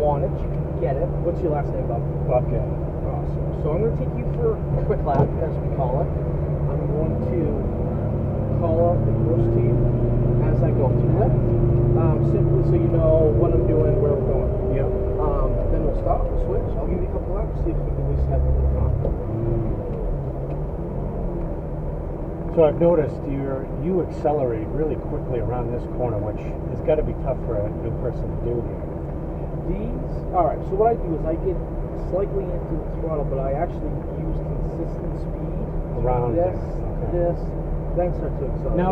want it, you can get it. What's your last name, Bob? Bobcat. Awesome. So I'm going to take you for a quick lap, as we call it. I'm going to call out the course to you as I go through it, simply so you know what I'm doing, where we're going. Yep. Then we'll stop, we'll switch. I'll give you a couple laps, see if we can at least have a little fun. So I've noticed you accelerate really quickly around this corner, which has got to be tough for a new person to do here. Alright, so what I do is I get slightly into the throttle, but I actually use consistent speed. Around this, okay. this, then start to accelerate. Now,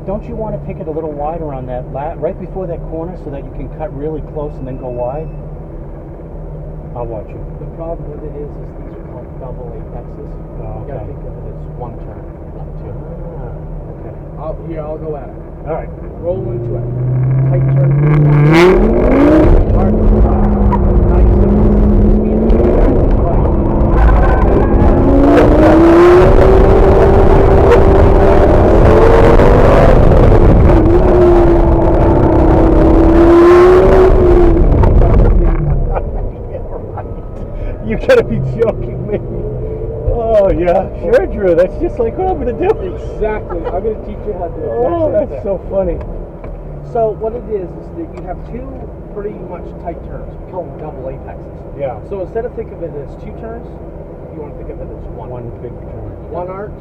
don't you want to take it a little wider on that right before that corner so that you can cut really close and then go wide? I'll watch you. The problem with it is these are called double apexes. Oh, okay. You gotta think of it as one turn, not two. Okay. I'll go at it. Alright. Roll into it. Tight turn. Hard to stop. Nice. Speed. You gotta be joking me. Oh yeah, sure, Drew. That's just like what I'm gonna do. Exactly. I'm gonna teach you how to do it. Oh, that's so funny. So what it is that you have two pretty much tight turns. We call them double apexes. Yeah. So instead of think of it as two turns, you want to think of it as one. One big turn. One arch,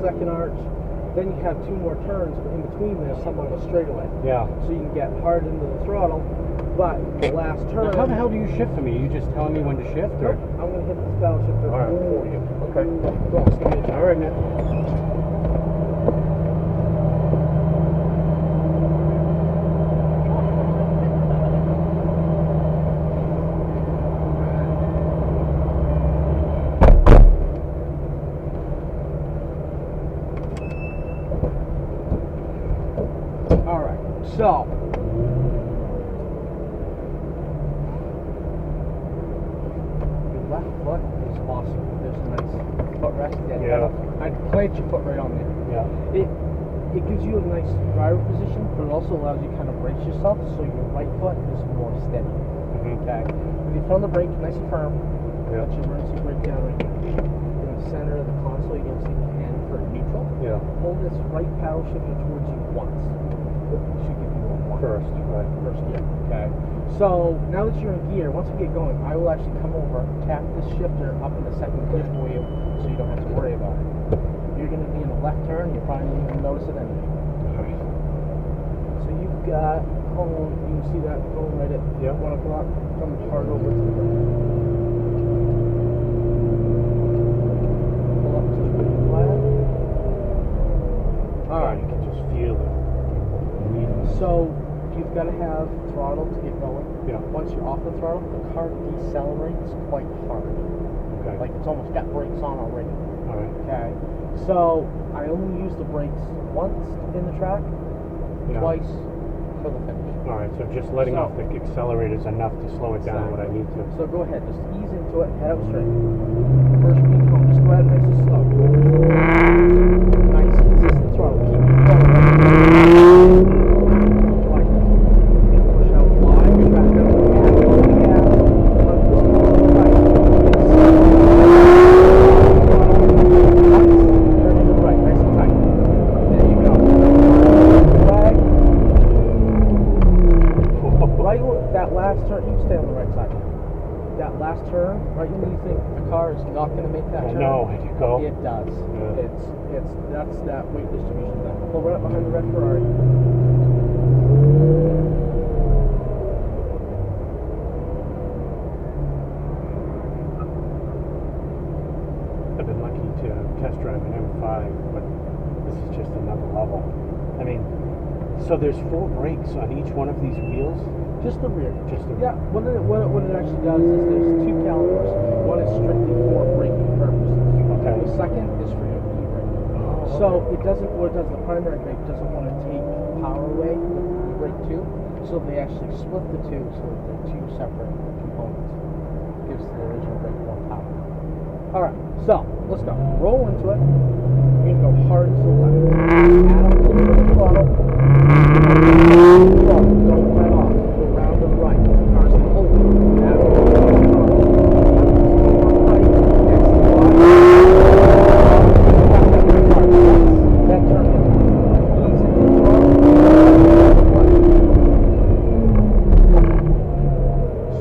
second arch. Then you have two more turns, but in between there's somewhat of a straightaway. Yeah. So you can get hard into the throttle, but the last turn. Now, how the hell do you shift for me? Are you just telling me when to shift, or? I'm going to hit this pedal shifter All right. for you. Okay. Go on, give me a try. All right, man. All right. So. Left foot is awesome. There's a nice footrest there. Yeah. I'd plant your foot right on there. Yeah. It gives you a nice driver position, but it also allows you to kind of brace yourself so your right foot is more steady. Mm-hmm. Okay. With your foot on the brake, nice and firm. Yeah. Let your emergency brake down right here. In the center of the console, you're going to see the hand for neutral. Yeah. Hold this right paddle shifter towards you once. It should give you a one. First, right. First gear. Okay. So now that you're in gear, once we get going, I will actually come over, tap this shifter up in the second gear for you, so you don't have to worry about it. You're going to be in a left turn. You probably won't even notice it anyway. Right. So you've got cone. You can see that cone right at 1 o'clock. Coming hard over to the right. Pull up to the green flag. All right. You can just feel it. So you've got to have throttle to get going. Yeah. Once you're off the throttle, the car decelerates quite hard. Okay. Like it's almost got brakes on already. All right. Okay. So I only use the brakes once in the track, twice for the finish. All right. So just letting off the accelerators enough to slow it down when I need to. So go ahead, just ease into it, head out straight. First beat home, just go ahead nice and slow. Nice, consistent throttle. Keep the throttle right. Push out wide, back out, and on the gas. Turn into the right, nice and tight. There you go. Flag. Right, that last turn, you stay on the right side. That last turn, right when you think the car is not going to make that turn. No, it could go. It does. Yeah. That's that weight distribution thing. Pull right up behind the red Ferrari. I've been lucky to test drive an M5, but this is just another level. I mean, so there's 4 brakes on each one of these wheels? Just the rear. Just the Yeah, what it actually does is there's 2 calipers. One is strictly for braking purposes. Okay. The second is for your e-brake. Oh, So it doesn't, what it does, the primary brake doesn't want to take power away with the e-brake too. So they actually split the two so that they're 2 separate components. Gives the original brake more power. Alright, so let's go. Roll into it. You're going to go hard to the left. Add a little bit of throttle. Don't let off. Go round to the right. The car's going to hold you.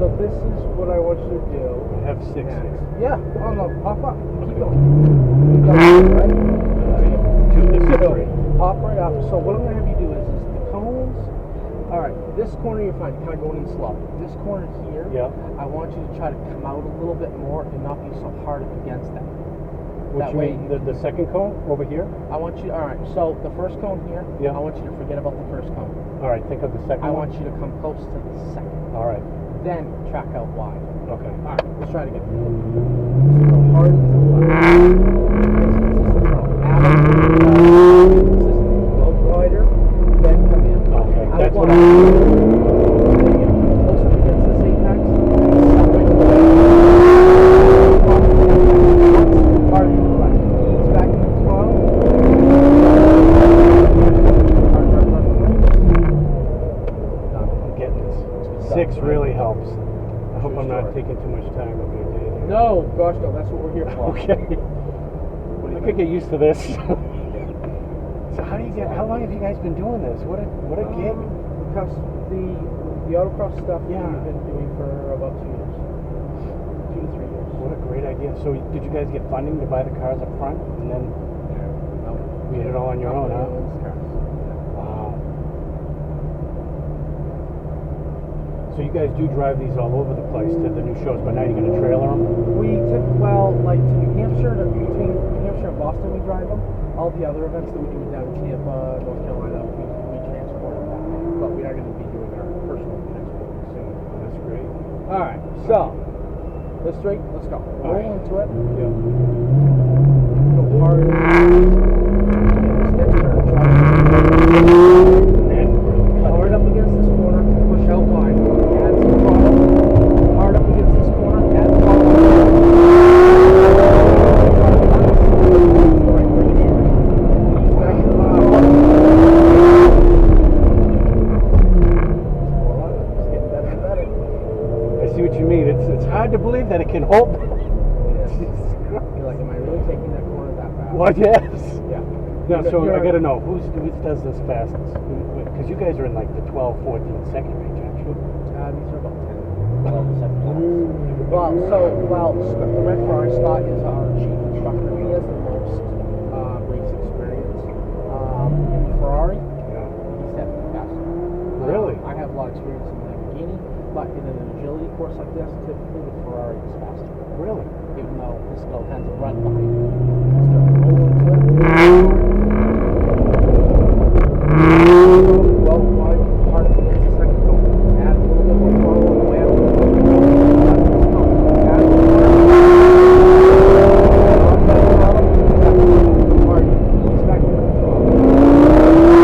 So this is what I want you to do. I have six. Yeah. Oh no, pop up. Keep going. You got it, right? Two, this is So, three. pop right up. So what I'm gonna have you do is the cones. All right, this corner you're fine. You're kind of going in slow. This corner here, Yeah. I want you to try to come out a little bit more and not be so hard up against that. What That you way mean, the second cone over here? I want you. All right. So the first cone here. Yeah. I want you to forget about the first cone. All right, think of the second I one. want you to come close to the second. All right. Then track out wide. Okay. All right. Let's try it again. So go hard to the left. Nice consistent throw. Out of the consistent. Go wider. Then come in. Okay. Out That's what wide. Then you get close up against this apex. Separate the way. Hard to the left. Ease back in the throw. I'm getting this. Six really helps. I hope I'm not taking too much time of your day here. No, gosh, no. That's what we're here for. Okay. What do I you could think? get used to this. So how long have you guys been doing this? What a gig. Because the autocross stuff Yeah. we've been doing for about 2 years. 2 to 3 years. What a great idea. So did you guys get funding to buy the cars up front and then No. you did it all on your own, huh? Wow. So you guys do drive these all over the place to the new shows, but now you're going to trailer them? Like to New Hampshire, between New Hampshire and Boston, we drive them. All the other events that we do down in Tampa, North Carolina, we transport them that way. But we are going to be doing our personal transport soon. That's great. All right, so this straight, let's go. All Roll right. into it. Yeah. Go hard. Stick turn. And Hard up against this corner, push out wide. Add some throttle. Hard up against this corner, add throttle. Alright, bring it in. Ease back to the It's getting better and better. I see what you mean. It's hard to believe that it can hold. Jesus Christ. You're like, am I really taking that corner that fast? Well, yes. Yeah. No, so You're- I got to know, who does this fastest? Because you guys are in like the 12, 14 second range, aren't you? These are about 10, 12 to 17. The red Ferrari Scott is our chief instructor. He has the most race experience. In Ferrari, Yeah. he's definitely faster. Really? I have a lot of experience in the Lamborghini, but in an agility course like this, typically the Ferrari is faster. Really? Even though this still tends to run behind it. Let's go. Roll into it. Well, wide, hard up against the second cone. Add a little bit more throttle on the way out. Add a little more hard. Ease back into the throttle.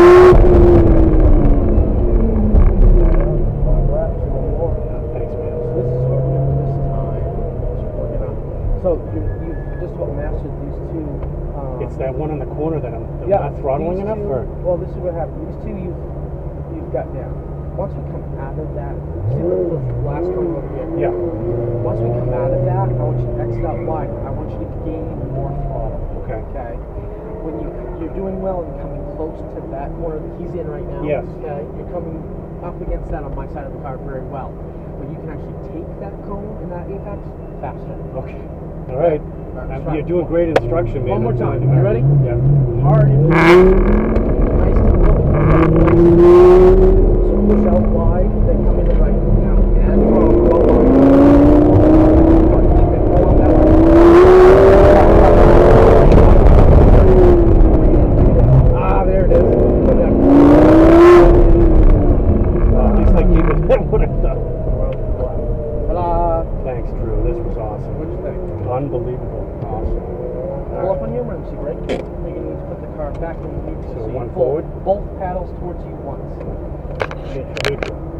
Long laps, a little more. Thanks, man. So this is what we're doing this time. We're gonna. So you've just about mastered these two. It's that one in the corner that I'm Yeah, not throttling these enough two, for. Well, this is what happened. These two you've got down. Once we come out of that, see the last one over here? Yeah. Once we come out of that, I want you to exit out wide. I want you to gain more throttle. Okay. Okay. When you're doing well and coming close to that corner that he's in right now. Yes. Okay. You're coming up against that on my side of the car very well. But you can actually take that cone and that apex faster. Okay. All right. Let's try You're it. doing great instruction, man. One more I'm time. telling You ready? Yeah. Hard and nice to a little bit more. So push out wide, then come in the right. Now add throttle, go wide. Keep it going that way. There it is. Go down. At least I gave it what I thought. Ta-da! Thanks, Drew. This was awesome. What'd you think? Unbelievable. Awesome. Pull up on your emergency brake. You're going to need to put the car back in neutral. So you one pull forward? both paddles towards you once. Neutral.